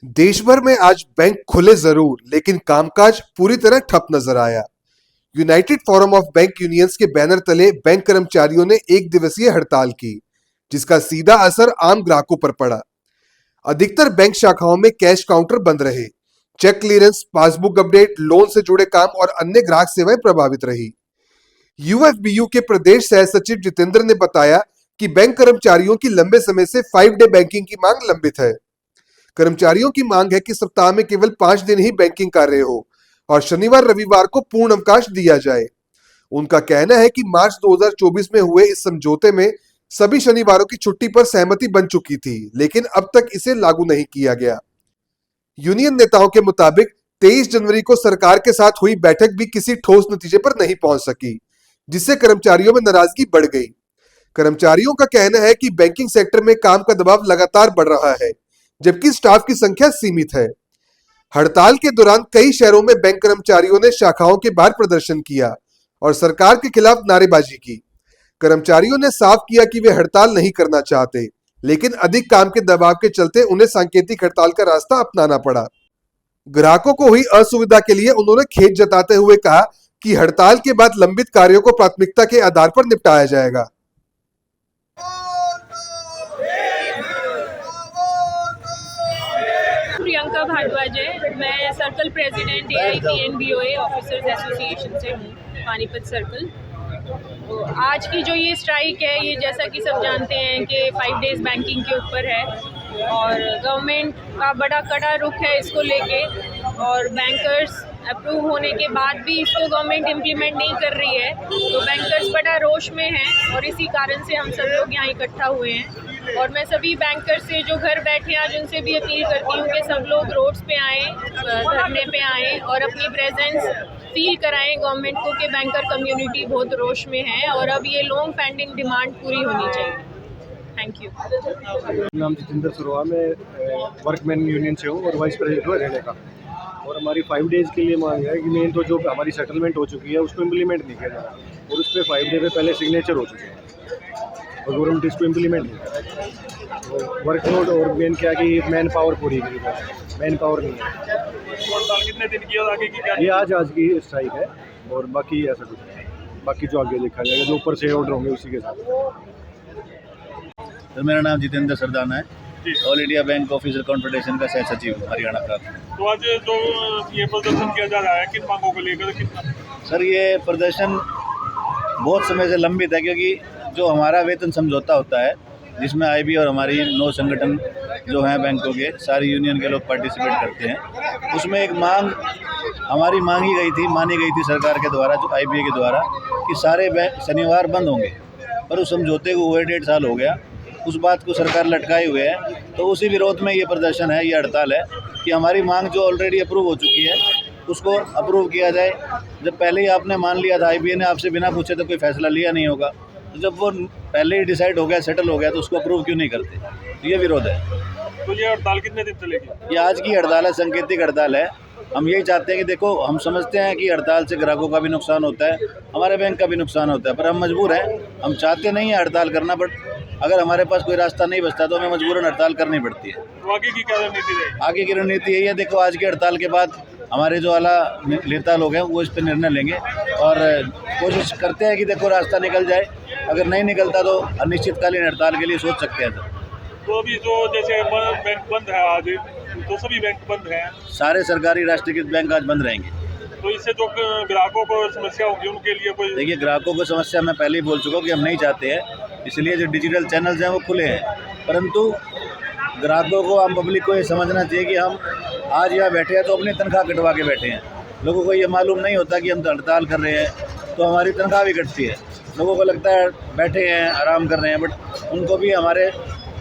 देश भर में आज बैंक खुले जरूर, लेकिन कामकाज पूरी तरह ठप नजर आया। United forum of bank unions के बैनर तले बैंक कर्मचारियों ने एक दिवसीय हड़ताल की, जिसका सीधा असर आम ग्राहकों पर पड़ा। अधिकतर बैंक शाखाओं में कैश काउंटर बंद रहे। Check clearance, passbook update, loan से जुड़े काम और अन्य ग्राहक सेवाएं प्रभावित रही। यूएफबीयू के प्रदेश सह सचिव जितेंद्र ने बताया कि बैंक कर्मचारियों की लंबे समय से 5 डे बैंकिंग की मांग लंबित है। कर्मचारियों की मांग है कि सप्ताह में केवल 5 दिन ही बैंकिंग कार्य हो और शनिवार रविवार को पूर्ण अवकाश दिया जाए। उनका कहना है कि मार्च 2024 में हुए इस समझौते में सभी शनिवारों की छुट्टी पर सहमति बन चुकी थी, लेकिन अब तक इसे लागू नहीं किया गया। यूनियन नेताओं के मुताबिक 23 जनवरी को सरकार के साथ हुई बैठक भी किसी ठोस नतीजे पर नहीं पहुंच सकी, जिससे कर्मचारियों में नाराजगी बढ़ गई। कर्मचारियों का कहना है कि बैंकिंग सेक्टर में काम का दबाव लगातार बढ़ रहा है, जबकि स्टाफ की संख्या सीमित है। हड़ताल के दौरान कई शहरों में बैंक कर्मचारियों ने शाखाओं के बाहर प्रदर्शन किया और सरकार के खिलाफ नारेबाजी की। कर्मचारियों ने साफ किया कि वे हड़ताल नहीं करना चाहते, लेकिन अधिक काम के दबाव के चलते उन्हें सांकेतिक हड़ताल का रास्ता अपनाना पड़ा। ग्राहकों को हुई असुविधा के लिए उन्होंने खेद जताते हुए कहा कि हड़ताल के बाद लंबित कार्यों को प्राथमिकता के आधार पर निपटाया जाएगा। प्रियंका भारद्वाज है। मैं circle president AIPNBOA officers association से हूँ, पानीपत सर्कल। तो आज की जो ये स्ट्राइक है, ये जैसा कि सब जानते हैं कि 5 डेज बैंकिंग के ऊपर है और गवर्नमेंट का बड़ा कड़ा रुख है इसको लेके, और बैंकर्स अप्रूव होने के बाद भी इसको गवर्नमेंट इम्प्लीमेंट नहीं कर रही है। तो बैंकर्स बड़ा रोष में हैं और इसी कारण से हम सब लोग यहाँ इकट्ठा हुए हैं। और मैं सभी बैंकर्स से जो घर बैठे आज उनसे भी अपील करती हूँ कि सब लोग रोड्स पे आएँ, धरने पे आएँ और अपनी प्रेजेंस फील कराएं गवर्नमेंट को कि बैंकर कम्युनिटी बहुत रोष में है और अब ये लॉन्ग पेंडिंग डिमांड पूरी होनी चाहिए। Thank you. मेरा नाम जितेंद्र सरोहा, मैं वर्कमैन यूनियन से हूँ और वाइस प्रेसिडेंट हूँ रहने का। और हमारी 5 डेज़ के लिए मांग है कि मेन तो जो हमारी सेटलमेंट हो चुकी है उसको इम्प्लीमेंट नहीं किया जा रहा और उस पर 5 डे पे पहले सिग्नेचर हो चुके हैं और गवर्नमेंट इसको इम्प्लीमेंट नहीं कर रही। तो वर्कलोड और मेन क्या कि मैन पावर पूरी करी है, मैन पावर नहीं है। कितने दिन की और आगे की क्या? ये आज की स्ट्राइक है और बाकी ऐसा कुछ नहीं, बाकी जो आगे देखा जाएगा, जो ऊपर से ऑर्डर होंगे उसी के साथ। तो मेरा नाम जितेंद्र सरदाना है, all India bank officer confederation का सह सचिव हरियाणा प्रांत। तो आज जो ये प्रदर्शन किया जा रहा है, किन मांगों को लेकर कितना? सर, ये प्रदर्शन बहुत समय से लंबित है, क्योंकि जो हमारा वेतन समझौता होता है जिसमें IB और हमारी 9 संगठन जो हैं बैंकों के, सारी यूनियन के लोग पार्टिसिपेट करते हैं, उसमें एक मांग हमारी मांगी गई थी, मानी गई थी सरकार के द्वारा, जो IBA के द्वारा, कि सारे बैंक शनिवार बंद होंगे। पर उस समझौते को हुए 1.5 साल हो गया, उस बात को सरकार लटकाए हुए है। तो उसी विरोध में ये प्रदर्शन है, ये हड़ताल है कि हमारी मांग जो ऑलरेडी अप्रूव हो चुकी है उसको अप्रूव किया जाए। जब पहले ही आपने मान लिया था, IBA ने आपसे बिना पूछे तो कोई फैसला लिया नहीं होगा, तो जब वो पहले ही डिसाइड हो गया, सेटल हो गया, तो उसको अप्रूव क्यों नहीं करते? तो ये विरोध है। तो ये हड़ताल कितने दिन चलेगी? ये आज की हड़ताल है, सांकेतिक हड़ताल है। हम यही चाहते हैं कि देखो, हम समझते हैं कि हड़ताल से ग्राहकों का भी नुकसान होता है, हमारे बैंक का भी नुकसान होता है, पर हम मजबूर हैं। हम चाहते नहीं हैं हड़ताल करना, बट अगर हमारे पास कोई रास्ता नहीं बचता तो हमें मजबूरन हड़ताल करनी पड़ती है। तो आगे की क्या रणनीति रहेगी? आगे की रणनीति यही है, देखो, आज की हड़ताल के बाद हमारे जो आला नेता लोग हैं वो इस पर निर्णय लेंगे और कोशिश करते हैं कि देखो रास्ता निकल जाए। अगर नहीं निकलता तो अनिश्चितकालीन हड़ताल के लिए सोच सकते हैं। तो अभी जो जैसे बैंक बंद है आज, तो सभी बैंक बंद हैं, सारे सरकारी राष्ट्रीयकृत बैंक आज बंद रहेंगे। तो इससे जो ग्राहकों को समस्या होगी उनके लिए कोई? देखिए, ग्राहकों को समस्या मैं पहले ही बोल चुका हूँ कि हम नहीं चाहते हैं, इसलिए जो डिजिटल चैनल्स हैं वो खुले हैं, परंतु ग्राहकों को, आम पब्लिक को ये समझना चाहिए कि हम आज यहाँ बैठे हैं तो अपनी तनख्वाह कटवा के बैठे हैं। लोगों को ये मालूम नहीं होता कि हम हड़ताल कर रहे हैं तो हमारी तनख्वाह भी कटती है। लोगों को लगता है बैठे हैं, आराम कर रहे हैं, बट उनको भी, हमारे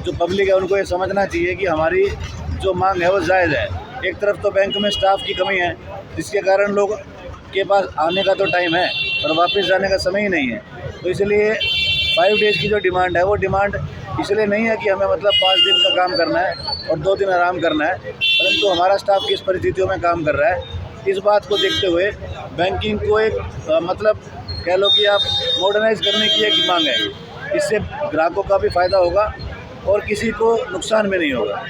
जो पब्लिक है उनको ये समझना चाहिए कि हमारी जो मांग है वो जायज़ है। एक तरफ तो बैंक में स्टाफ की कमी है, जिसके कारण लोग के पास आने का तो टाइम है और वापस जाने का समय ही नहीं है। तो इसलिए 5 डेज़ की जो डिमांड है वो डिमांड इसलिए नहीं है कि हमें मतलब 5 दिन का काम करना है और 2 दिन आराम करना है, परंतु हमारा स्टाफ किस परिस्थितियों में काम कर रहा है, इस बात को देखते हुए बैंकिंग को एक मतलब कह लो कि आप मॉडर्नाइज करने की एक मांग है। इससे ग्राहकों का भी फ़ायदा होगा और किसी को नुकसान भी नहीं होगा।